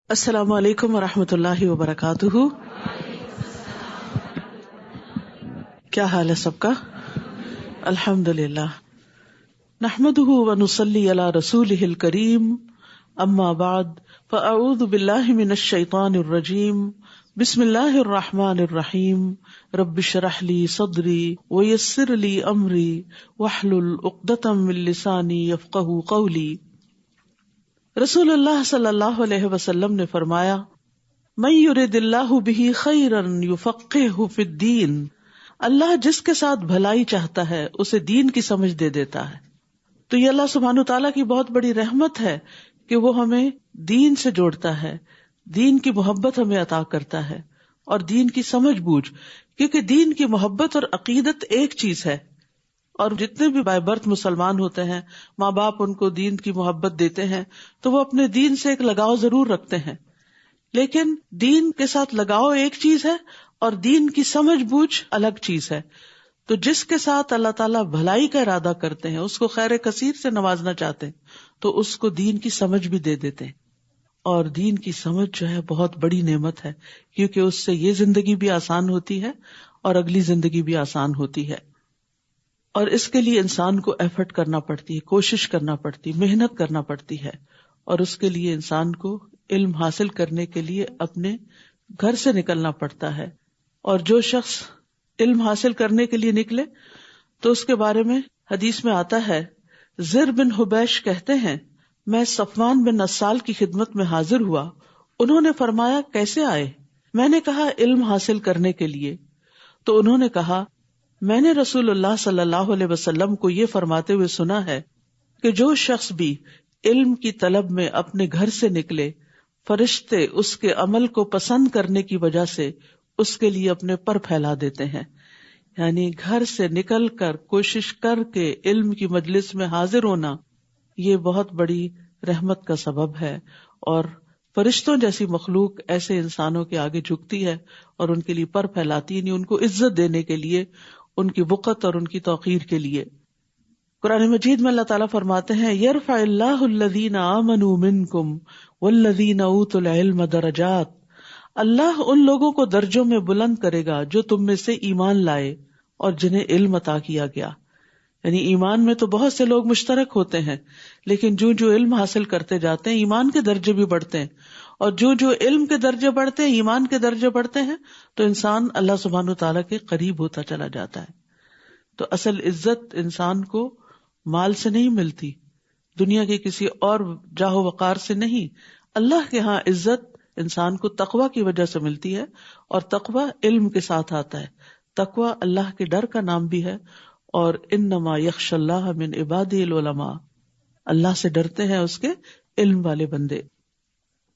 السلام علیکم ورحمۃ اللہ وبرکاتہ. کیا حال ہے سب کا؟ الحمد للہ. نحمده ونصلی علی رسولہ الکریم. اما بعد فاعوذ باللہ من الشیطان الرجیم. بسم اللہ الرحمن الرحیم. رب اشرح لی صدری ویسر لی امری واحلل عقدۃ من لسانی یفقہوا قولی. رسول اللہ صلی اللہ علیہ وسلم نے فرمایا، من یرد اللہ بہ خیرا یفقہہ فی الدین. اللہ جس کے ساتھ بھلائی چاہتا ہے اسے دین کی سمجھ دے دیتا ہے. تو یہ اللہ سبحانہ تعالیٰ کی بہت بڑی رحمت ہے کہ وہ ہمیں دین سے جوڑتا ہے، دین کی محبت ہمیں عطا کرتا ہے اور دین کی سمجھ بوجھ، کیونکہ دین کی محبت اور عقیدت ایک چیز ہے. اور جتنے بھی بائی برتھ مسلمان ہوتے ہیں، ماں باپ ان کو دین کی محبت دیتے ہیں تو وہ اپنے دین سے ایک لگاؤ ضرور رکھتے ہیں، لیکن دین کے ساتھ لگاؤ ایک چیز ہے اور دین کی سمجھ بوجھ الگ چیز ہے. تو جس کے ساتھ اللہ تعالیٰ بھلائی کا ارادہ کرتے ہیں، اس کو خیر کثیر سے نوازنا چاہتے ہیں، تو اس کو دین کی سمجھ بھی دے دیتے ہیں. اور دین کی سمجھ جو ہے بہت بڑی نعمت ہے، کیونکہ اس سے یہ زندگی بھی آسان ہوتی ہے اور اگلی زندگی بھی آسان ہوتی ہے. اور اس کے لیے انسان کو ایفرٹ کرنا پڑتی ہے، کوشش کرنا پڑتی، محنت کرنا پڑتی ہے. اور اس کے لیے انسان کو علم حاصل کرنے کے لیے اپنے گھر سے نکلنا پڑتا ہے. اور جو شخص علم حاصل کرنے کے لیے نکلے تو اس کے بارے میں حدیث میں آتا ہے، زر بن حبیش کہتے ہیں، میں صفوان بن نسال کی خدمت میں حاضر ہوا. انہوں نے فرمایا، کیسے آئے؟ میں نے کہا، علم حاصل کرنے کے لیے. تو انہوں نے کہا، میں نے رسول اللہ صلی اللہ علیہ وسلم کو یہ فرماتے ہوئے سنا ہے کہ جو شخص بھی علم کی طلب میں اپنے گھر سے نکلے، فرشتے اس کے عمل کو پسند کرنے کی وجہ سے اس کے لیے اپنے پر پھیلا دیتے ہیں. یعنی گھر سے نکل کر کوشش کر کے علم کی مجلس میں حاضر ہونا یہ بہت بڑی رحمت کا سبب ہے. اور فرشتوں جیسی مخلوق ایسے انسانوں کے آگے جھکتی ہے اور ان کے لیے پر پھیلاتی ہے، یعنی ان کو عزت دینے کے لیے، ان کی وقت اور ان کی توقیر کے لیے. قرآن مجید میں اللہ تعالیٰ فرماتے ہیں، یرفع اللہ الذین آمنوا منکم والذین اوتوا العلم درجات. اللہ ان لوگوں کو درجوں میں بلند کرے گا جو تم میں سے ایمان لائے اور جنہیں علم عطا کیا گیا. یعنی ایمان میں تو بہت سے لوگ مشترک ہوتے ہیں، لیکن جو علم حاصل کرتے جاتے ہیں ایمان کے درجے بھی بڑھتے ہیں، اور جو علم کے درجے بڑھتے ہیں، ایمان کے درجے بڑھتے ہیں، تو انسان اللہ سبحانہ تعالیٰ کے قریب ہوتا چلا جاتا ہے. تو اصل عزت انسان کو مال سے نہیں ملتی، دنیا کے کسی اور جاہ و وقار سے نہیں. اللہ کے ہاں عزت انسان کو تقوی کی وجہ سے ملتی ہے، اور تقوی علم کے ساتھ آتا ہے. تقوی اللہ کے ڈر کا نام بھی ہے، اور انما یخشی اللہ من عبادہ العلماء، اللہ سے ڈرتے ہیں اس کے علم والے بندے.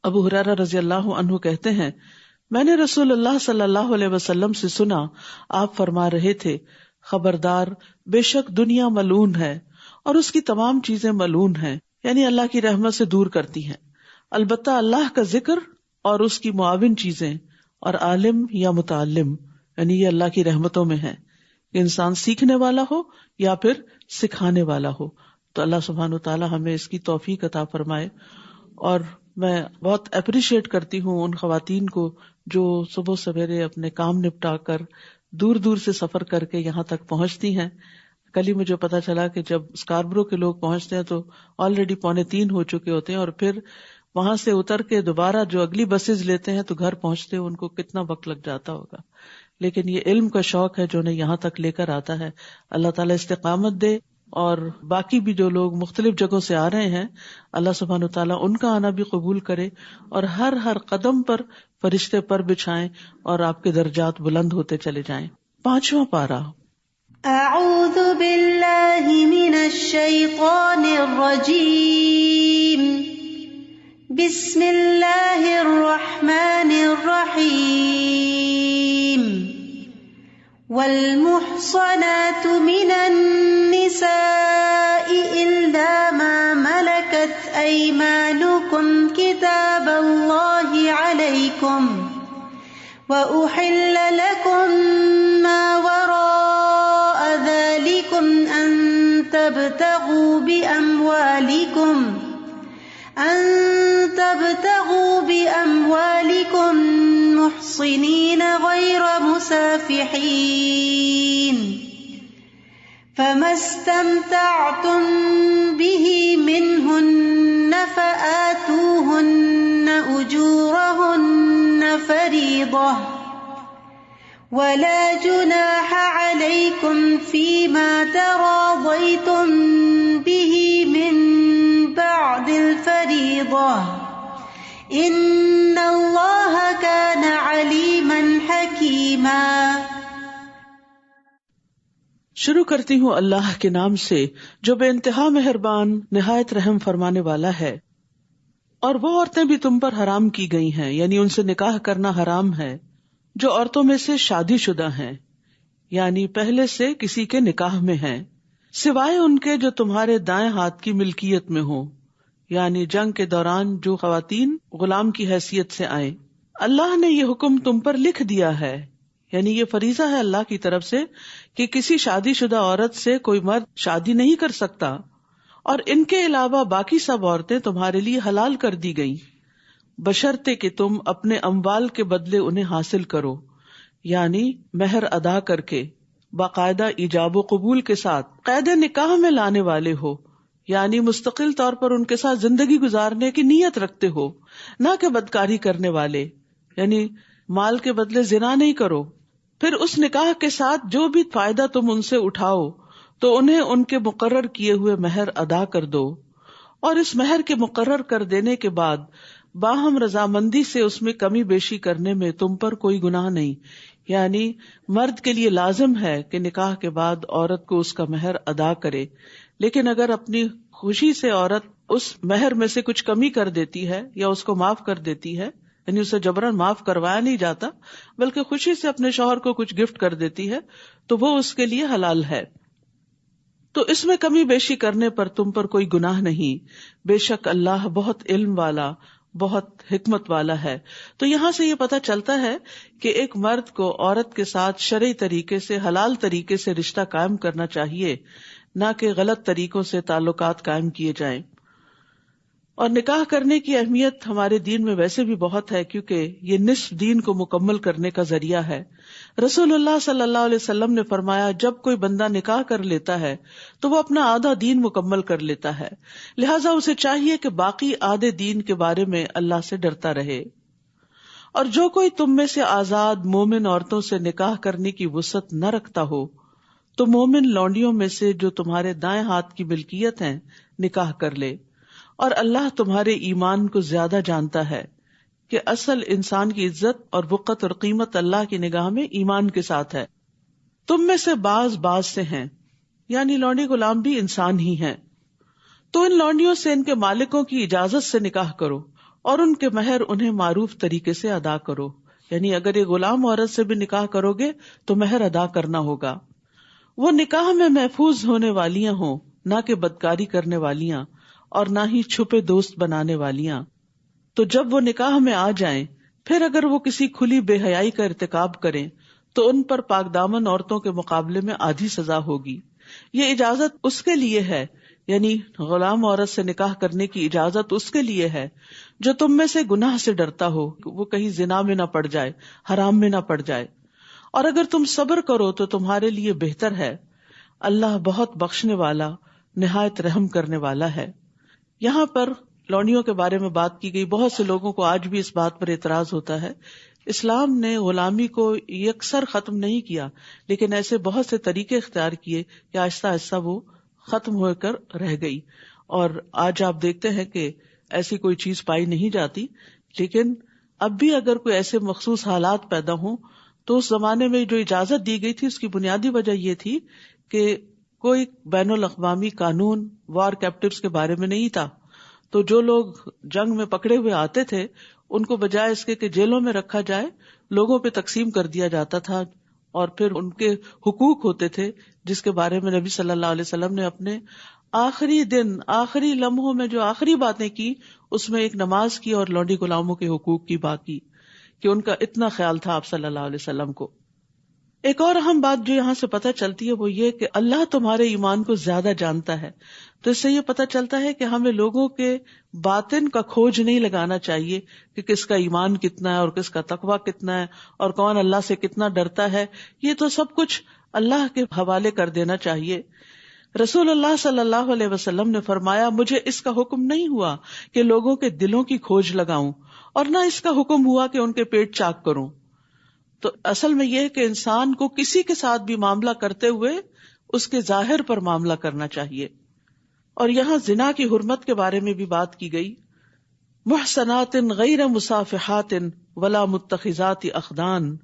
ابو ہریرہ رضی اللہ عنہ کہتے ہیں، میں نے رسول اللہ صلی اللہ علیہ وسلم سے سنا، آپ فرما رہے تھے، خبردار، بے شک دنیا ملعون ہے اور اس کی تمام چیزیں ملعون ہیں، یعنی اللہ کی رحمت سے دور کرتی ہیں، البتہ اللہ کا ذکر اور اس کی معاون چیزیں اور عالم یا متعلم، یعنی یہ اللہ کی رحمتوں میں ہے کہ انسان سیکھنے والا ہو یا پھر سکھانے والا ہو. تو اللہ سبحانہ وتعالی ہمیں اس کی توفیق عطا فرمائے. اور میں بہت اپریشیٹ کرتی ہوں ان خواتین کو جو صبح سویرے اپنے کام نپٹا کر دور دور سے سفر کر کے یہاں تک پہنچتی ہیں. کل ہی مجھے پتا چلا کہ جب اسکاربرو کے لوگ پہنچتے ہیں تو آلریڈی 2:45 ہو چکے ہوتے ہیں، اور پھر وہاں سے اتر کے دوبارہ جو اگلی بسز لیتے ہیں تو گھر پہنچتے ان کو کتنا وقت لگ جاتا ہوگا. لیکن یہ علم کا شوق ہے جو انہیں یہاں تک لے کر آتا ہے. اللہ تعالیٰ استقامت دے، اور باقی بھی جو لوگ مختلف جگہوں سے آ رہے ہیں اللہ سبحانہ تعالیٰ ان کا آنا بھی قبول کرے، اور ہر قدم پر فرشتے پر بچھائیں اور آپ کے درجات بلند ہوتے چلے جائیں. 5واں پارہ. اعوذ باللہ من الشیطان الرجیم، بسم اللہ الرحمن الرحیم. والمحصنات من النساء إلا ما ملكت أيمانكم كتاب الله عليكم وأحل لكم ما وراء ذلكم أن تبتغوا تبتغوا بأموالكم محصنين غير مسافحين فما استمتعتم به منهن فآتوهن أجورهن فريضة ولا جناح عليكم فيما تراضيتم به من بعد الفريضة إن الله كان عليما حكيما۔ شروع کرتی ہوں اللہ کے نام سے جو بے انتہا مہربان نہایت رحم فرمانے والا ہے۔ اور وہ عورتیں بھی تم پر حرام کی گئی ہیں، یعنی ان سے نکاح کرنا حرام ہے جو عورتوں میں سے شادی شدہ ہیں، یعنی پہلے سے کسی کے نکاح میں ہیں، سوائے ان کے جو تمہارے دائیں ہاتھ کی ملکیت میں ہوں، یعنی جنگ کے دوران جو خواتین غلام کی حیثیت سے آئیں۔ اللہ نے یہ حکم تم پر لکھ دیا ہے، یعنی یہ فریضہ ہے اللہ کی طرف سے کہ کسی شادی شدہ عورت سے کوئی مرد شادی نہیں کر سکتا، اور ان کے علاوہ باقی سب عورتیں تمہارے لیے حلال کر دی گئیں، بشرطے کہ تم اپنے اموال کے بدلے انہیں حاصل کرو، یعنی مہر ادا کر کے باقاعدہ ایجاب و قبول کے ساتھ قید نکاح میں لانے والے ہو، یعنی مستقل طور پر ان کے ساتھ زندگی گزارنے کی نیت رکھتے ہو، نہ کہ بدکاری کرنے والے، یعنی مال کے بدلے زنا نہیں کرو۔ پھر اس نکاح کے ساتھ جو بھی فائدہ تم ان سے اٹھاؤ تو انہیں ان کے مقرر کیے ہوئے مہر ادا کر دو، اور اس مہر کے مقرر کر دینے کے بعد باہم رضامندی سے اس میں کمی بیشی کرنے میں تم پر کوئی گناہ نہیں، یعنی مرد کے لیے لازم ہے کہ نکاح کے بعد عورت کو اس کا مہر ادا کرے، لیکن اگر اپنی خوشی سے عورت اس مہر میں سے کچھ کمی کر دیتی ہے یا اس کو معاف کر دیتی ہے، یعنی اسے جبراً معاف کروایا نہیں جاتا بلکہ خوشی سے اپنے شوہر کو کچھ گفٹ کر دیتی ہے، تو وہ اس کے لیے حلال ہے۔ تو اس میں کمی بیشی کرنے پر تم پر کوئی گناہ نہیں، بے شک اللہ بہت علم والا، بہت حکمت والا ہے۔ تو یہاں سے یہ پتہ چلتا ہے کہ ایک مرد کو عورت کے ساتھ شرعی طریقے سے، حلال طریقے سے رشتہ قائم کرنا چاہیے، نہ کہ غلط طریقوں سے تعلقات قائم کیے جائیں۔ اور نکاح کرنے کی اہمیت ہمارے دین میں ویسے بھی بہت ہے، کیونکہ یہ نصف دین کو مکمل کرنے کا ذریعہ ہے۔ رسول اللہ صلی اللہ علیہ وسلم نے فرمایا، جب کوئی بندہ نکاح کر لیتا ہے تو وہ اپنا آدھا دین مکمل کر لیتا ہے، لہٰذا اسے چاہیے کہ باقی آدھے دین کے بارے میں اللہ سے ڈرتا رہے۔ اور جو کوئی تم میں سے آزاد مومن عورتوں سے نکاح کرنے کی وسعت نہ رکھتا ہو تو مومن لونڈیوں میں سے جو تمہارے دائیں ہاتھ کی ملکیت ہیں نکاح کر لے، اور اللہ تمہارے ایمان کو زیادہ جانتا ہے کہ اصل انسان کی عزت اور وقت اور قیمت اللہ کی نگاہ میں ایمان کے ساتھ ہے۔ تم میں سے بعض سے ہیں، یعنی لونڈی غلام بھی انسان ہی ہیں، تو ان لونڈیوں سے ان کے مالکوں کی اجازت سے نکاح کرو اور ان کے مہر انہیں معروف طریقے سے ادا کرو، یعنی اگر یہ غلام عورت سے بھی نکاح کرو گے تو مہر ادا کرنا ہوگا۔ وہ نکاح میں محفوظ ہونے والیاں ہوں، نہ کہ بدکاری کرنے والیاں اور نہ ہی چھپے دوست بنانے والیاں۔ تو جب وہ نکاح میں آ جائیں، پھر اگر وہ کسی کھلی بے حیائی کا ارتکاب کریں تو ان پر پاک دامن عورتوں کے مقابلے میں آدھی سزا ہوگی۔ یہ اجازت اس کے لیے ہے، یعنی غلام عورت سے نکاح کرنے کی اجازت اس کے لیے ہے جو تم میں سے گناہ سے ڈرتا ہو، وہ کہیں زنا میں نہ پڑ جائے، حرام میں نہ پڑ جائے، اور اگر تم صبر کرو تو تمہارے لیے بہتر ہے۔ اللہ بہت بخشنے والا، نہایت رحم کرنے والا ہے۔ یہاں پر لونڈیوں کے بارے میں بات کی گئی۔ بہت سے لوگوں کو آج بھی اس بات پر اعتراض ہوتا ہے، اسلام نے غلامی کو یکسر ختم نہیں کیا، لیکن ایسے بہت سے طریقے اختیار کیے کہ آہستہ آہستہ وہ ختم ہو کر رہ گئی، اور آج آپ دیکھتے ہیں کہ ایسی کوئی چیز پائی نہیں جاتی۔ لیکن اب بھی اگر کوئی ایسے مخصوص حالات پیدا ہوں تو اس زمانے میں جو اجازت دی گئی تھی اس کی بنیادی وجہ یہ تھی کہ کوئی بین الاقوامی قانون وار کیپٹیوز کے بارے میں نہیں تھا، تو جو لوگ جنگ میں پکڑے ہوئے آتے تھے ان کو بجائے اس کے کہ جیلوں میں رکھا جائے، لوگوں پہ تقسیم کر دیا جاتا تھا، اور پھر ان کے حقوق ہوتے تھے جس کے بارے میں نبی صلی اللہ علیہ وسلم نے اپنے آخری دن، آخری لمحوں میں جو آخری باتیں کی اس میں ایک نماز کی اور لونڈی غلاموں کے حقوق کی بات کی، کہ ان کا اتنا خیال تھا آپ صلی اللہ علیہ وسلم کو۔ ایک اور اہم بات جو یہاں سے پتہ چلتی ہے وہ یہ کہ اللہ تمہارے ایمان کو زیادہ جانتا ہے. تو اس سے یہ پتہ چلتا ہے کہ ہمیں لوگوں کے باطن کا کھوج نہیں لگانا چاہیے کہ کس کا ایمان کتنا ہے اور کس کا تقویٰ کتنا ہے اور کون اللہ سے کتنا ڈرتا ہے. یہ تو سب کچھ اللہ کے حوالے کر دینا چاہیے. رسول اللہ صلی اللہ علیہ وسلم نے فرمایا مجھے اس کا حکم نہیں ہوا کہ لوگوں کے دلوں کی کھوج لگاؤں اور نہ اس کا حکم ہوا کہ ان کے پیٹ چاک کروں. تو اصل میں یہ ہے کہ انسان کو کسی کے ساتھ بھی معاملہ کرتے ہوئے اس کے ظاہر پر معاملہ کرنا چاہیے. اور یہاں زنا کی حرمت کے بارے میں بھی بات کی گئی. محصنات غیر مصافحات ولا متخذات اخدان.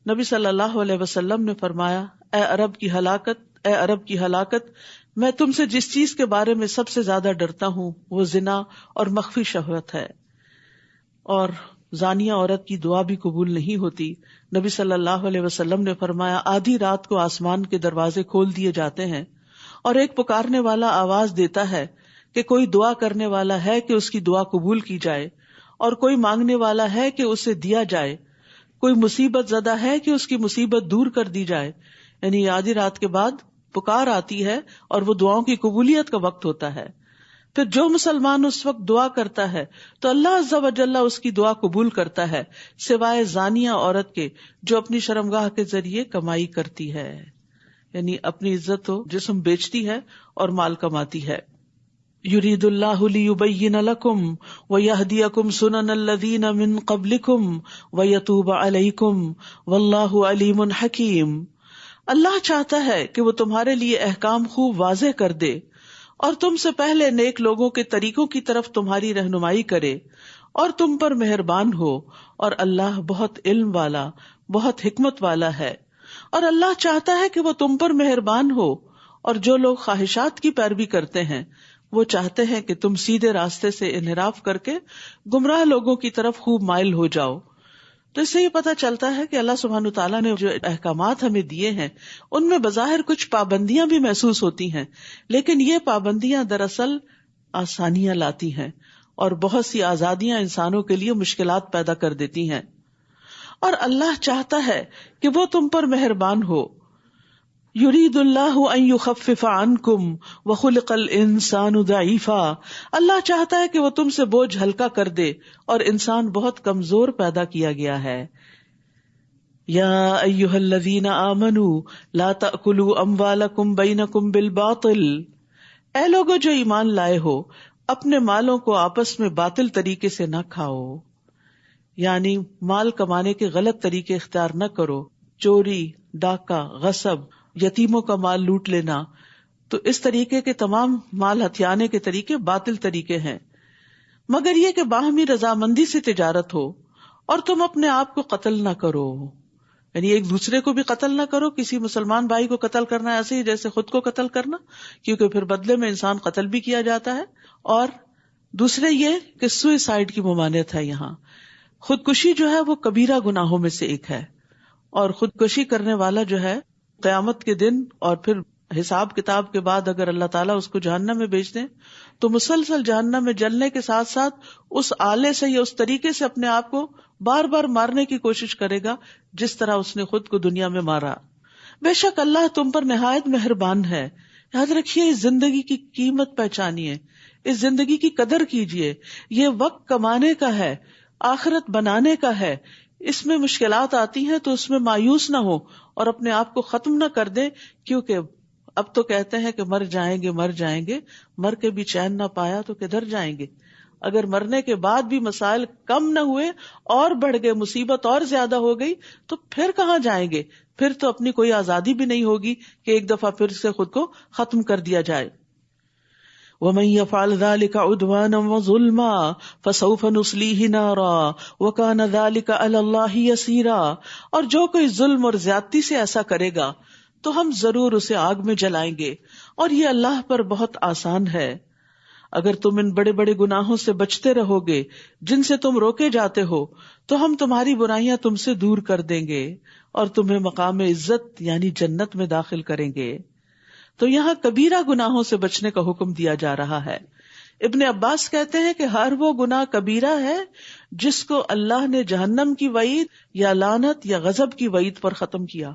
نبی صلی اللہ علیہ وسلم نے فرمایا اے عرب کی ہلاکت، میں تم سے جس چیز کے بارے میں سب سے زیادہ ڈرتا ہوں وہ زنا اور مخفی شہوت ہے. اور زانیہ عورت کی دعا بھی قبول نہیں ہوتی. نبی صلی اللہ علیہ وسلم نے فرمایا آدھی رات کو آسمان کے دروازے کھول دیے جاتے ہیں اور ایک پکارنے والا آواز دیتا ہے کہ کوئی دعا کرنے والا ہے کہ اس کی دعا قبول کی جائے، اور کوئی مانگنے والا ہے کہ اسے دیا جائے، کوئی مصیبت زدہ ہے کہ اس کی مصیبت دور کر دی جائے. یعنی آدھی رات کے بعد پکار آتی ہے اور وہ دعاؤں کی قبولیت کا وقت ہوتا ہے. پھر جو مسلمان اس وقت دعا کرتا ہے تو اللہ عز و جل اس کی دعا قبول کرتا ہے، سوائے زانیہ عورت کے جو اپنی شرمگاہ کے ذریعے کمائی کرتی ہے، یعنی اپنی عزت و جسم بیچتی ہے اور مال کماتی ہے. یرید اللہ لیبین لکم ویہدیکم سنن الذین من قبلکم ویتوب علیکم واللہ علیم حکیم. اللہ چاہتا ہے کہ وہ تمہارے لیے احکام خوب واضح کر دے اور تم سے پہلے نیک لوگوں کے طریقوں کی طرف تمہاری رہنمائی کرے اور تم پر مہربان ہو، اور اللہ بہت علم والا بہت حکمت والا ہے. اور اللہ چاہتا ہے کہ وہ تم پر مہربان ہو، اور جو لوگ خواہشات کی پیروی کرتے ہیں وہ چاہتے ہیں کہ تم سیدھے راستے سے انحراف کر کے گمراہ لوگوں کی طرف خوب مائل ہو جاؤ. تو اس سے یہ پتہ چلتا ہے کہ اللہ سبحانہ تعالیٰ نے جو احکامات ہمیں دیے ہیں ان میں بظاہر کچھ پابندیاں بھی محسوس ہوتی ہیں، لیکن یہ پابندیاں دراصل آسانیاں لاتی ہیں اور بہت سی آزادیاں انسانوں کے لیے مشکلات پیدا کر دیتی ہیں. اور اللہ چاہتا ہے کہ وہ تم پر مہربان ہو. یرید اللہ ان یخفف عنکم وخلق الانسان ضعیفا. اللہ چاہتا ہے کہ وہ تم سے بوجھ ہلکا کر دے اور انسان بہت کمزور پیدا کیا گیا ہے. یا ایھا الذین آمنوا لا تأکلوا اموالکم بینکم بالباطل. اے لوگو جو ایمان لائے ہو اپنے مالوں کو آپس میں باطل طریقے سے نہ کھاؤ، یعنی مال کمانے کے غلط طریقے اختیار نہ کرو. چوری، ڈاکہ، غصب، یتیموں کا مال لوٹ لینا، تو اس طریقے کے تمام مال ہتھیانے کے طریقے باطل طریقے ہیں، مگر یہ کہ باہمی رضامندی سے تجارت ہو اور تم اپنے آپ کو قتل نہ کرو. یعنی ایک دوسرے کو بھی قتل نہ کرو. کسی مسلمان بھائی کو قتل کرنا ایسے ہی جیسے خود کو قتل کرنا، کیونکہ پھر بدلے میں انسان قتل بھی کیا جاتا ہے. اور دوسرے یہ کہ سوئسائڈ کی ممانعت ہے. یہاں خودکشی جو ہے وہ کبیرہ گناہوں میں سے ایک ہے، اور خودکشی کرنے والا جو ہے قیامت کے دن اور پھر حساب کتاب کے بعد اگر اللہ تعالیٰ اس کو جہنم میں بھیج دیں تو مسلسل جہنم میں جلنے کے ساتھ ساتھ اس آلے سے یا اس طریقے سے اپنے آپ کو بار بار مارنے کی کوشش کرے گا جس طرح اس نے خود کو دنیا میں مارا. بے شک اللہ تم پر نہایت مہربان ہے. یاد رکھیے اس زندگی کی قیمت پہچانیے، اس زندگی کی قدر کیجیے. یہ وقت کمانے کا ہے، آخرت بنانے کا ہے. اس میں مشکلات آتی ہیں تو اس میں مایوس نہ ہو اور اپنے آپ کو ختم نہ کر دیں، کیونکہ اب تو کہتے ہیں کہ مر جائیں گے، مر کے بھی چین نہ پایا تو کدھر جائیں گے. اگر مرنے کے بعد بھی مسائل کم نہ ہوئے اور بڑھ گئے، مصیبت اور زیادہ ہو گئی، تو پھر کہاں جائیں گے؟ پھر تو اپنی کوئی آزادی بھی نہیں ہوگی کہ ایک دفعہ پھر سے خود کو ختم کر دیا جائے. وَمَن يَفْعَلْ ذَلِكَ عُدْوَانًا وَظُلْمًا فَسَوْفَ نُصْلِيهِ نَارًا وَكَانَ ذَلِكَ عَلَى اللَّهِ يَسِيرًا. اور جو کوئی ظلم اور زیادتی سے ایسا کرے گا تو ہم ضرور اسے آگ میں جلائیں گے، اور یہ اللہ پر بہت آسان ہے. اگر تم ان بڑے بڑے گناہوں سے بچتے رہو گے جن سے تم روکے جاتے ہو تو ہم تمہاری برائیاں تم سے دور کر دیں گے اور تمہیں مقام عزت یعنی جنت میں داخل کریں گے. تو یہاں کبیرہ گناہوں سے بچنے کا حکم دیا جا رہا ہے. ابن عباس کہتے ہیں کہ ہر وہ گناہ کبیرہ ہے جس کو اللہ نے جہنم کی وعید یا لعنت یا غضب کی وعید پر ختم کیا.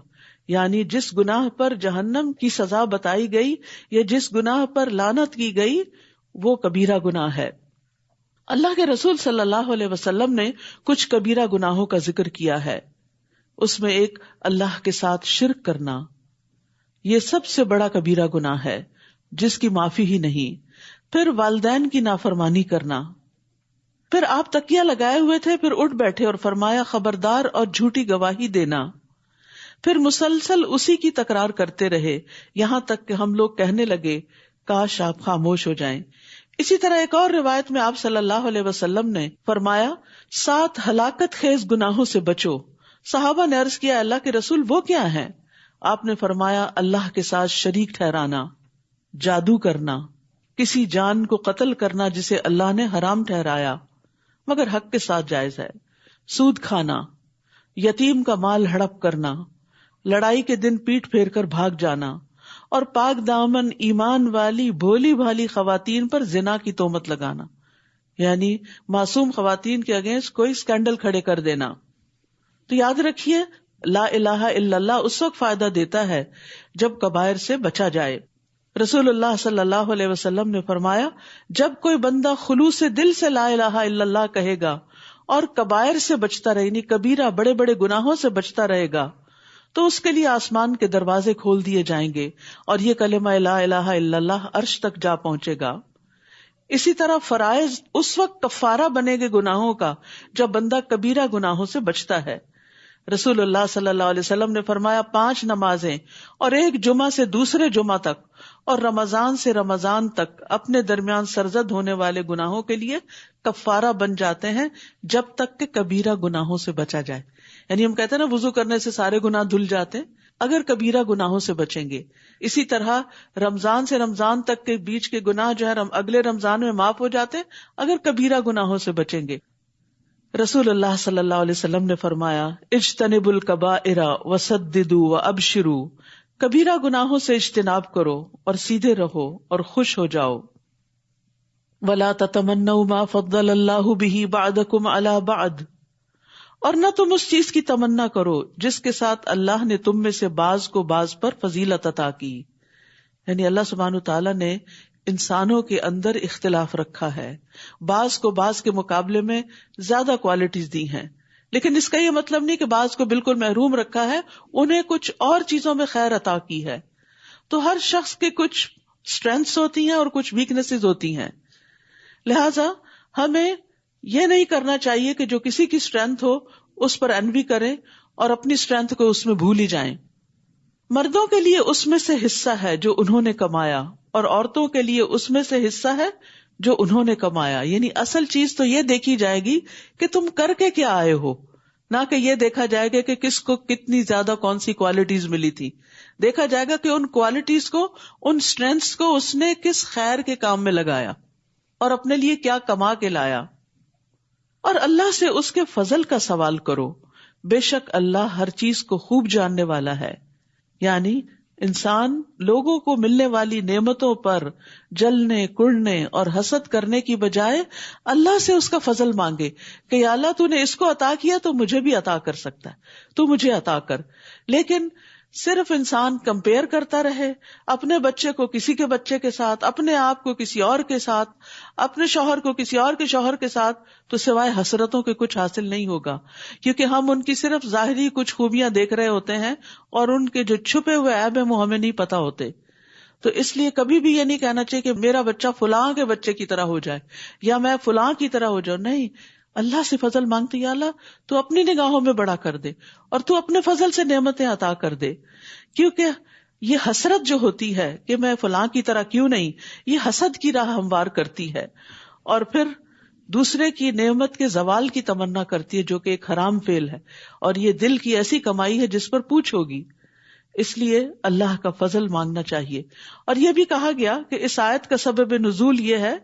یعنی جس گناہ پر جہنم کی سزا بتائی گئی یا جس گناہ پر لعنت کی گئی وہ کبیرہ گناہ ہے۔ اللہ کے رسول صلی اللہ علیہ وسلم نے کچھ کبیرہ گناہوں کا ذکر کیا ہے، اس میں ایک اللہ کے ساتھ شرک کرنا، یہ سب سے بڑا کبیرہ گناہ ہے جس کی معافی ہی نہیں۔ پھر والدین کی نافرمانی کرنا۔ پھر آپ تکیہ لگائے ہوئے تھے، پھر اٹھ بیٹھے اور فرمایا خبردار اور جھوٹی گواہی دینا۔ پھر مسلسل اسی کی تکرار کرتے رہے یہاں تک کہ ہم لوگ کہنے لگے کاش آپ خاموش ہو جائیں۔ اسی طرح ایک اور روایت میں آپ صلی اللہ علیہ وسلم نے فرمایا 7 ہلاکت خیز گناہوں سے بچو۔ صحابہ نے عرض کیا اللہ کے رسول وہ کیا ہیں؟ آپ نے فرمایا اللہ کے ساتھ شریک ٹھہرانا، جادو کرنا، کسی جان کو قتل کرنا جسے اللہ نے حرام ٹھہرایا مگر حق کے ساتھ جائز ہے، سود کھانا، یتیم کا مال ہڑپ کرنا، لڑائی کے دن پیٹ پھیر کر بھاگ جانا، اور پاک دامن ایمان والی بھولی بھالی خواتین پر زنا کی تہمت لگانا، یعنی معصوم خواتین کے اگینسٹ کوئی سکینڈل کھڑے کر دینا۔ تو یاد رکھیے لا الہ الا اللہ اس وقت فائدہ دیتا ہے جب کبائر سے بچا جائے۔ رسول اللہ صلی اللہ علیہ وسلم نے فرمایا جب کوئی بندہ خلوص دل سے لا الہ الا اللہ کہے گا اور کبائر سے بچتا رہے، یعنی کبیرہ بڑے بڑے گناہوں سے بچتا رہے گا، تو اس کے لیے آسمان کے دروازے کھول دیے جائیں گے اور یہ کلمہ لا الہ الا اللہ عرش تک جا پہنچے گا۔ اسی طرح فرائض اس وقت کفارہ بنے گے گناہوں کا جب بندہ کبیرہ گناہوں سے بچتا ہے۔ رسول اللہ صلی اللہ علیہ وسلم نے فرمایا 5 نمازیں اور ایک جمعہ سے دوسرے جمعہ تک اور رمضان سے رمضان تک اپنے درمیان سرزد ہونے والے گناہوں کے لیے کفارہ بن جاتے ہیں جب تک کہ کبیرہ گناہوں سے بچا جائے۔ یعنی ہم کہتے ہیں نا وضو کرنے سے سارے گناہ دھل جاتے ہیں، اگر کبیرہ گناہوں سے بچیں گے۔ اسی طرح رمضان سے رمضان تک کے بیچ کے گناہ جو ہے اگلے رمضان میں معاف ہو جاتے ہیں اگر کبیرہ گناہوں سے بچیں گے۔ رسول اللہ صلی اللہ علیہ وسلم نے فرمایا اجتنبوا الکبائر وسددوا وابشروا، کبیرہ گناہوں سے اجتناب کرو اور سیدھے رہو اور خوش ہو جاؤ۔ ولا تتمنوا ما فضل اللہ به بعضکم علی بعض، اور نہ تم اس چیز کی تمنا کرو جس کے ساتھ اللہ نے تم میں سے بعض کو بعض پر فضیلت عطا کی۔ یعنی اللہ سبحانہ تعالیٰ نے انسانوں کے اندر اختلاف رکھا ہے، بعض کو بعض کے مقابلے میں زیادہ کوالٹیز دی ہیں، لیکن اس کا یہ مطلب نہیں کہ بعض کو بالکل محروم رکھا ہے، انہیں کچھ اور چیزوں میں خیر عطا کی ہے۔ تو ہر شخص کے کچھ اسٹرینتھس ہوتی ہیں اور کچھ ویکنیسز ہوتی ہیں، لہذا ہمیں یہ نہیں کرنا چاہیے کہ جو کسی کی اسٹرینتھ ہو اس پر انوی کریں اور اپنی اسٹرینتھ کو اس میں بھول ہی جائیں۔ مردوں کے لیے اس میں سے حصہ ہے جو انہوں نے کمایا اور عورتوں کے لیے اس میں سے حصہ ہے جو انہوں نے کمایا، یعنی اصل چیز تو یہ دیکھی جائے گی کہ تم کر کے کیا آئے ہو، نہ کہ یہ دیکھا جائے گا کہ کس کو کتنی زیادہ کون سی کوالٹیز ملی تھی۔ دیکھا جائے گا کہ ان کوالٹیز کو، ان اسٹرینتھس کو اس نے کس خیر کے کام میں لگایا اور اپنے لیے کیا کما کے لایا۔ اور اللہ سے اس کے فضل کا سوال کرو، بے شک اللہ ہر چیز کو خوب جاننے والا ہے۔ یعنی انسان لوگوں کو ملنے والی نعمتوں پر جلنے، کڑنے اور حسد کرنے کی بجائے اللہ سے اس کا فضل مانگے کہ یا اللہ تو نے اس کو عطا کیا تو مجھے بھی عطا کر سکتا ہے، تو مجھے عطا کر۔ لیکن صرف انسان کمپیئر کرتا رہے، اپنے بچے کو کسی کے بچے کے ساتھ، اپنے آپ کو کسی اور کے ساتھ، اپنے شوہر کو کسی اور کے شوہر کے ساتھ، تو سوائے حسرتوں کے کچھ حاصل نہیں ہوگا، کیونکہ ہم ان کی صرف ظاہری کچھ خوبیاں دیکھ رہے ہوتے ہیں اور ان کے جو چھپے ہوئے عیب ہیں وہ ہمیں نہیں پتا ہوتے۔ تو اس لیے کبھی بھی یہ نہیں کہنا چاہیے کہ میرا بچہ فلاں کے بچے کی طرح ہو جائے یا میں فلاں کی طرح ہو جاؤں، نہیں، اللہ سے فضل مانگتے یا اللہ تو اپنی نگاہوں میں بڑا کر دے اور تو اپنے فضل سے نعمتیں عطا کر دے، کیونکہ یہ حسرت جو ہوتی ہے کہ میں فلاں کی طرح کیوں نہیں، یہ حسد کی راہ ہموار کرتی ہے اور پھر دوسرے کی نعمت کے زوال کی تمنا کرتی ہے، جو کہ ایک حرام فعل ہے اور یہ دل کی ایسی کمائی ہے جس پر پوچھ ہوگی۔ اس لیے اللہ کا فضل مانگنا چاہیے۔ اور یہ بھی کہا گیا کہ اس آیت کا سبب نزول یہ ہے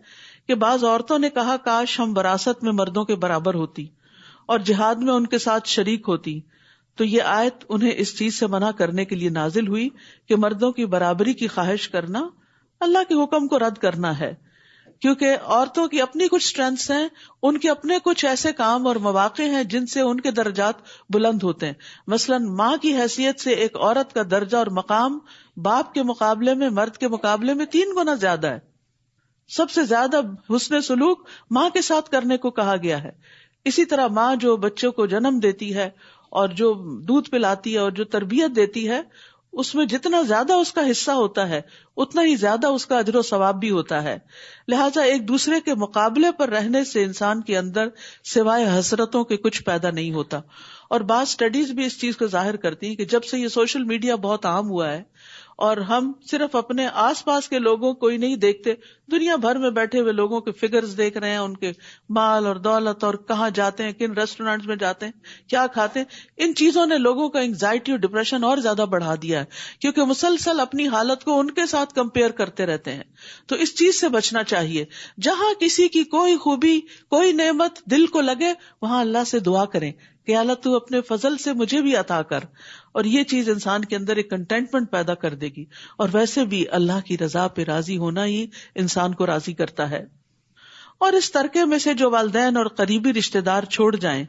کہ بعض عورتوں نے کہا کاش ہم وراثت میں مردوں کے برابر ہوتی اور جہاد میں ان کے ساتھ شریک ہوتی، تو یہ آیت انہیں اس چیز سے منع کرنے کے لیے نازل ہوئی کہ مردوں کی برابری کی خواہش کرنا اللہ کے حکم کو رد کرنا ہے، کیونکہ عورتوں کی اپنی کچھ اسٹرینتھس ہیں، ان کے اپنے کچھ ایسے کام اور مواقع ہیں جن سے ان کے درجات بلند ہوتے ہیں. مثلا ماں کی حیثیت سے ایک عورت کا درجہ اور مقام باپ کے مقابلے میں، مرد کے مقابلے میں 3 گنا زیادہ ہے. سب سے زیادہ حسن سلوک ماں کے ساتھ کرنے کو کہا گیا ہے. اسی طرح ماں جو بچوں کو جنم دیتی ہے اور جو دودھ پلاتی ہے اور جو تربیت دیتی ہے، اس میں جتنا زیادہ اس کا حصہ ہوتا ہے اتنا ہی زیادہ اس کا اجر و ثواب بھی ہوتا ہے. لہٰذا ایک دوسرے کے مقابلے پر رہنے سے انسان کے اندر سوائے حسرتوں کے کچھ پیدا نہیں ہوتا. اور بعض سٹڈیز بھی اس چیز کو ظاہر کرتی ہیں کہ جب سے یہ سوشل میڈیا بہت عام ہوا ہے اور ہم صرف اپنے آس پاس کے لوگوں کو ہی نہیں دیکھتے، دنیا بھر میں بیٹھے ہوئے لوگوں کے فگرز دیکھ رہے ہیں، ان کے مال اور دولت اور کہاں جاتے ہیں، کن ریسٹورینٹس میں جاتے ہیں، کیا کھاتے ہیں، ان چیزوں نے لوگوں کا انگزائٹی اور ڈپریشن اور زیادہ بڑھا دیا ہے، کیونکہ مسلسل اپنی حالت کو ان کے ساتھ کمپیئر کرتے رہتے ہیں. تو اس چیز سے بچنا چاہیے. جہاں کسی کی کوئی خوبی، کوئی نعمت دل کو لگے، وہاں اللہ سے دعا کریں کہ اللہ تو اپنے فضل سے مجھے بھی عطا کر. اور یہ چیز انسان کے اندر ایک کنٹینٹمنٹ پیدا کر دے گی. اور ویسے بھی اللہ کی رضا پہ راضی ہونا ہی انسان کو راضی کرتا ہے. اور اس ترکے میں سے جو والدین اور قریبی رشتہ دار چھوڑ جائیں،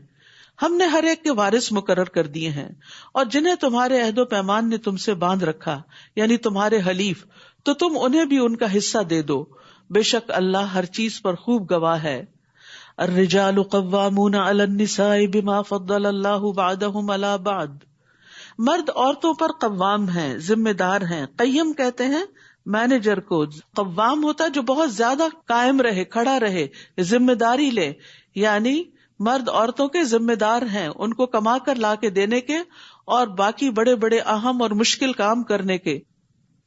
ہم نے ہر ایک کے وارث مقرر کر دیے ہیں، اور جنہیں تمہارے عہد و پیمان نے تم سے باندھ رکھا، یعنی تمہارے حلیف، تو تم انہیں بھی ان کا حصہ دے دو. بے شک اللہ ہر چیز پر خوب گواہ ہے. الرجال قوامون علی النساء بما فضل اللہ بعضهم علی بعض. مرد عورتوں پر قوام ہیں، ذمہ دار ہیں. قیم کہتے ہیں مینیجر کو. قوام ہوتا ہے جو بہت زیادہ قائم رہے، کھڑا رہے، ذمہ داری لے. یعنی مرد عورتوں کے ذمہ دار ہیں، ان کو کما کر لا کے دینے کے اور باقی بڑے بڑے اہم اور مشکل کام کرنے کے.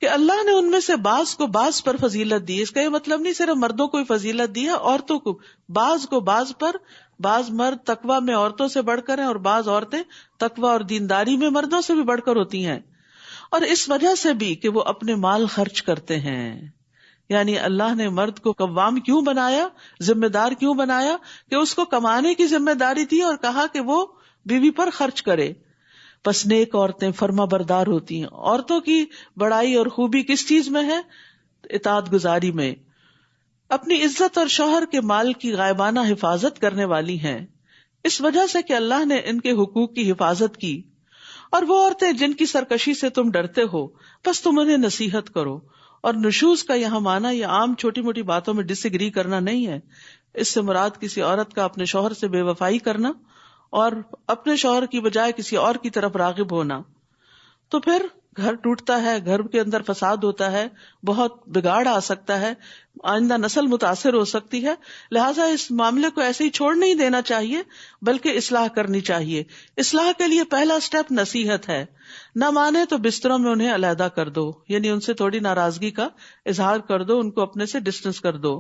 کہ اللہ نے ان میں سے بعض کو بعض پر فضیلت دی. اس کا یہ مطلب نہیں صرف مردوں کو ہی فضیلت دی ہے، عورتوں کو بعض پر. بعض مرد تقویٰ میں عورتوں سے بڑھ کر ہیں اور بعض عورتیں تقویٰ اور دینداری میں مردوں سے بھی بڑھ کر ہوتی ہیں. اور اس وجہ سے بھی کہ وہ اپنے مال خرچ کرتے ہیں. یعنی اللہ نے مرد کو قوام کیوں بنایا، ذمہ دار کیوں بنایا؟ کہ اس کو کمانے کی ذمہ داری تھی اور کہا کہ وہ بیوی پر خرچ کرے. پس نیک عورتیں فرما بردار ہوتی ہیں. عورتوں کی بڑائی اور خوبی کس چیز میں ہے؟ اطاعت گزاری میں. اپنی عزت اور شوہر کے مال کی غائبانہ حفاظت کرنے والی ہیں، اس وجہ سے کہ اللہ نے ان کے حقوق کی حفاظت کی. اور وہ عورتیں جن کی سرکشی سے تم ڈرتے ہو، بس تم انہیں نصیحت کرو. اور نشوز کا یہاں معنی یہ عام چھوٹی موٹی باتوں میں ڈس ایگری کرنا نہیں ہے. اس سے مراد کسی عورت کا اپنے شوہر سے بے وفائی کرنا اور اپنے شوہر کی بجائے کسی اور کی طرف راغب ہونا. تو پھر گھر ٹوٹتا ہے، گھر کے اندر فساد ہوتا ہے، بہت بگاڑ آ سکتا ہے، آئندہ نسل متاثر ہو سکتی ہے. لہٰذا اس معاملے کو ایسے ہی چھوڑ نہیں دینا چاہیے، بلکہ اصلاح کرنی چاہیے. اصلاح کے لیے پہلا سٹیپ نصیحت ہے. نہ مانے تو بستروں میں انہیں علیحدہ کر دو، یعنی ان سے تھوڑی ناراضگی کا اظہار کر دو، ان کو اپنے سے ڈسٹینس کر دو.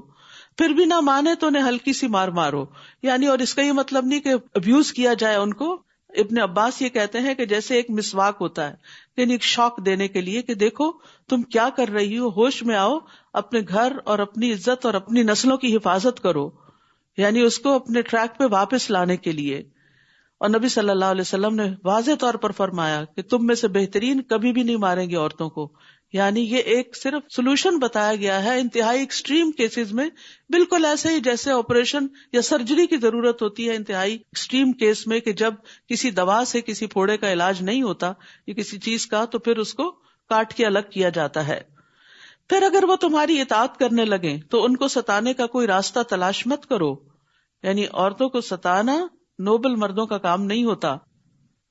پھر بھی نہ مانے تو انہیں ہلکی سی مار مارو. یعنی اور اس کا یہ مطلب نہیں کہ ابیوز کیا جائے ان کو. ابن عباس یہ کہتے ہیں کہ جیسے ایک مسواک ہوتا ہے، یعنی ایک شوق دینے کے لیے کہ دیکھو تم کیا کر رہی ہو، ہوش میں آؤ، اپنے گھر اور اپنی عزت اور اپنی نسلوں کی حفاظت کرو. یعنی اس کو اپنے ٹریک پہ واپس لانے کے لیے. اور نبی صلی اللہ علیہ وسلم نے واضح طور پر فرمایا کہ تم میں سے بہترین کبھی بھی نہیں ماریں گے عورتوں کو. یعنی یہ ایک صرف سولوشن بتایا گیا ہے انتہائی ایکسٹریم کیسز میں، بالکل ایسے ہی جیسے آپریشن یا سرجری کی ضرورت ہوتی ہے انتہائی ایکسٹریم کیس میں، کہ جب کسی دوا سے کسی پھوڑے کا علاج نہیں ہوتا یا کسی چیز کا، تو پھر اس کو کاٹ کے الگ کیا جاتا ہے. پھر اگر وہ تمہاری اطاعت کرنے لگیں تو ان کو ستانے کا کوئی راستہ تلاش مت کرو. یعنی عورتوں کو ستانا نوبل مردوں کا کام نہیں ہوتا.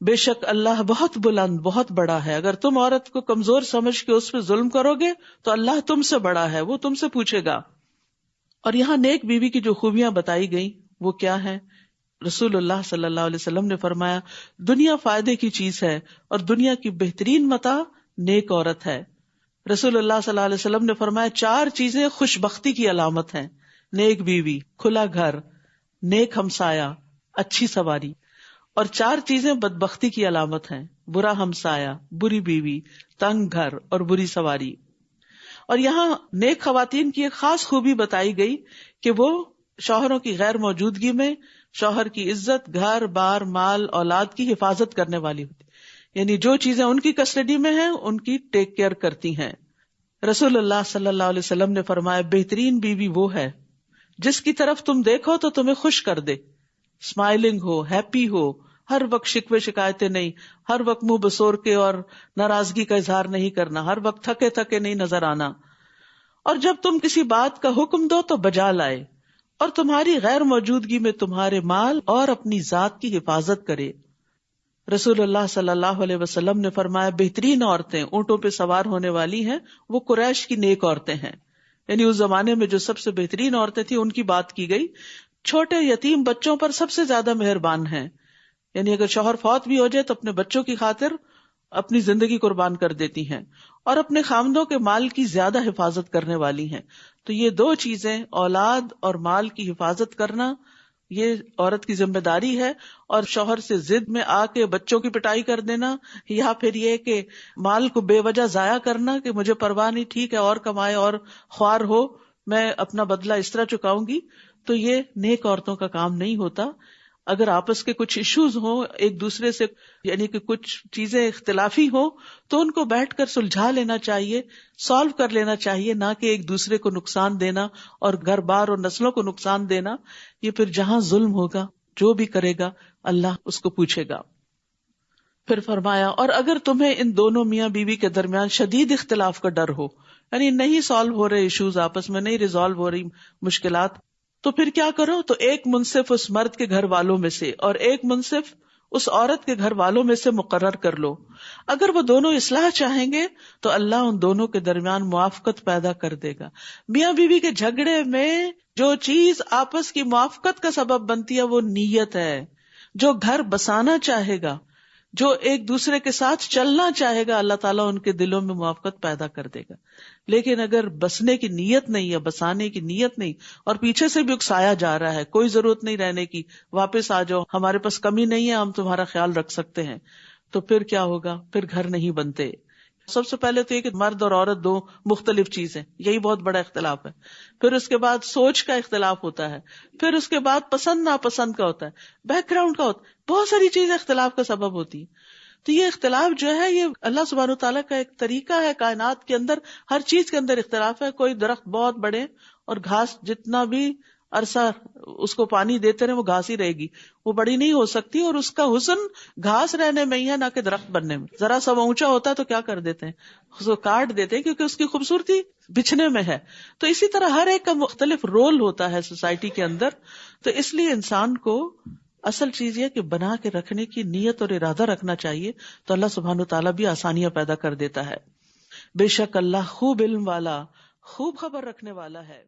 بے شک اللہ بہت بلند، بہت بڑا ہے. اگر تم عورت کو کمزور سمجھ کے اس پہ ظلم کرو گے تو اللہ تم سے بڑا ہے، وہ تم سے پوچھے گا. اور یہاں نیک بیوی کی جو خوبیاں بتائی گئی وہ کیا ہیں؟ رسول اللہ صلی اللہ علیہ وسلم نے فرمایا دنیا فائدے کی چیز ہے اور دنیا کی بہترین متاع نیک عورت ہے. رسول اللہ صلی اللہ علیہ وسلم نے فرمایا 4 چیزیں خوش بختی کی علامت ہیں: نیک بیوی، کھلا گھر، نیک ہمسایہ، اچھی سواری. اور 4 چیزیں بدبختی کی علامت ہیں: برا ہمسایہ، بری بیوی، تنگ گھر اور بری سواری. اور یہاں نیک خواتین کی ایک خاص خوبی بتائی گئی کہ وہ شوہروں کی غیر موجودگی میں شوہر کی عزت، گھر بار، مال، اولاد کی حفاظت کرنے والی ہوتی. یعنی جو چیزیں ان کی کسٹڈی میں ہیں ان کی ٹیک کیئر کرتی ہیں. رسول اللہ صلی اللہ علیہ وسلم نے فرمایا بہترین بیوی وہ ہے جس کی طرف تم دیکھو تو تمہیں خوش کر دے، اسمائلنگ ہو، ہیپی ہو، ہر وقت شکوے شکایتیں نہیں، ہر وقت منہ بسور کے اور ناراضگی کا اظہار نہیں کرنا، ہر وقت تھکے تھکے نہیں نظر آنا. اور جب تم کسی بات کا حکم دو تو بجا لائے، اور تمہاری غیر موجودگی میں تمہارے مال اور اپنی ذات کی حفاظت کرے. رسول اللہ صلی اللہ علیہ وسلم نے فرمایا بہترین عورتیں اونٹوں پہ سوار ہونے والی ہیں وہ قریش کی نیک عورتیں ہیں. یعنی اس زمانے میں جو سب سے بہترین عورتیں تھیں ان کی بات کی گئی. چھوٹے یتیم بچوں پر سب سے زیادہ مہربان ہیں، یعنی اگر شوہر فوت بھی ہو جائے تو اپنے بچوں کی خاطر اپنی زندگی قربان کر دیتی ہیں، اور اپنے خامدوں کے مال کی زیادہ حفاظت کرنے والی ہیں. تو یہ دو چیزیں، اولاد اور مال کی حفاظت کرنا، یہ عورت کی ذمہ داری ہے. اور شوہر سے ضد میں آ کے بچوں کی پٹائی کر دینا، یا پھر یہ کہ مال کو بے وجہ ضائع کرنا کہ مجھے پرواہ نہیں، ٹھیک ہے اور کمائے اور خوار ہو، میں اپنا بدلہ اس طرح چکاؤں گی، تو یہ نیک عورتوں کا کام نہیں ہوتا. اگر آپس کے کچھ ایشوز ہوں ایک دوسرے سے، یعنی کہ کچھ چیزیں اختلافی ہوں، تو ان کو بیٹھ کر سلجھا لینا چاہیے، سالو کر لینا چاہیے، نہ کہ ایک دوسرے کو نقصان دینا اور گھر بار اور نسلوں کو نقصان دینا. یہ پھر جہاں ظلم ہوگا جو بھی کرے گا اللہ اس کو پوچھے گا. پھر فرمایا اور اگر تمہیں ان دونوں میاں بیوی کے درمیان شدید اختلاف کا ڈر ہو، یعنی نہیں سالو ہو رہے ایشوز، آپس میں نہیں ریزالو ہو رہی مشکلات، تو پھر کیا کرو، تو ایک منصف اس مرد کے گھر والوں میں سے اور ایک منصف اس عورت کے گھر والوں میں سے مقرر کر لو. اگر وہ دونوں اصلاح چاہیں گے تو اللہ ان دونوں کے درمیان موافقت پیدا کر دے گا. میاں بیوی کے جھگڑے میں جو چیز آپس کی موافقت کا سبب بنتی ہے وہ نیت ہے. جو گھر بسانا چاہے گا، جو ایک دوسرے کے ساتھ چلنا چاہے گا، اللہ تعالیٰ ان کے دلوں میں موافقت پیدا کر دے گا. لیکن اگر بسنے کی نیت نہیں ہے، بسانے کی نیت نہیں، اور پیچھے سے بھی اکسایا جا رہا ہے، کوئی ضرورت نہیں رہنے کی، واپس آ جاؤ، ہمارے پاس کمی نہیں ہے، ہم تمہارا خیال رکھ سکتے ہیں، تو پھر کیا ہوگا، پھر گھر نہیں بنتے. سب سے پہلے تو یہ کہ مرد اور عورت دو مختلف چیزیں، یہی بہت بڑا اختلاف ہے. پھر اس کے بعد سوچ کا اختلاف ہوتا ہے، پھر اس کے بعد پسند ناپسند کا ہوتا ہے، بیک گراؤنڈ کا ہوتا ہے، بہت ساری چیزیں اختلاف کا سبب ہوتی ہیں. تو یہ اختلاف جو ہے یہ اللہ سبحانہ وتعالیٰ کا ایک طریقہ ہے. کائنات کے اندر ہر چیز کے اندر اختلاف ہے. کوئی درخت بہت بڑے اور گھاس جتنا بھی عرصہ اس کو پانی دیتے رہے وہ گھاس ہی رہے گی، وہ بڑی نہیں ہو سکتی، اور اس کا حسن گھاس رہنے میں ہی ہے، نہ کہ درخت بننے میں. ذرا سا اونچا ہوتا ہے تو کیا کر دیتے ہیں، اس کو کاٹ دیتے ہیں، کیونکہ اس کی خوبصورتی بچھنے میں ہے. تو اسی طرح ہر ایک کا مختلف رول ہوتا ہے سوسائٹی کے اندر. تو اس لیے انسان کو اصل چیز یہ کہ بنا کے رکھنے کی نیت اور ارادہ رکھنا چاہیے، تو اللہ سبحانہ وتعالیٰ بھی آسانیاں پیدا کر دیتا ہے. بے شک اللہ خوب علم والا، خوب خبر رکھنے والا ہے.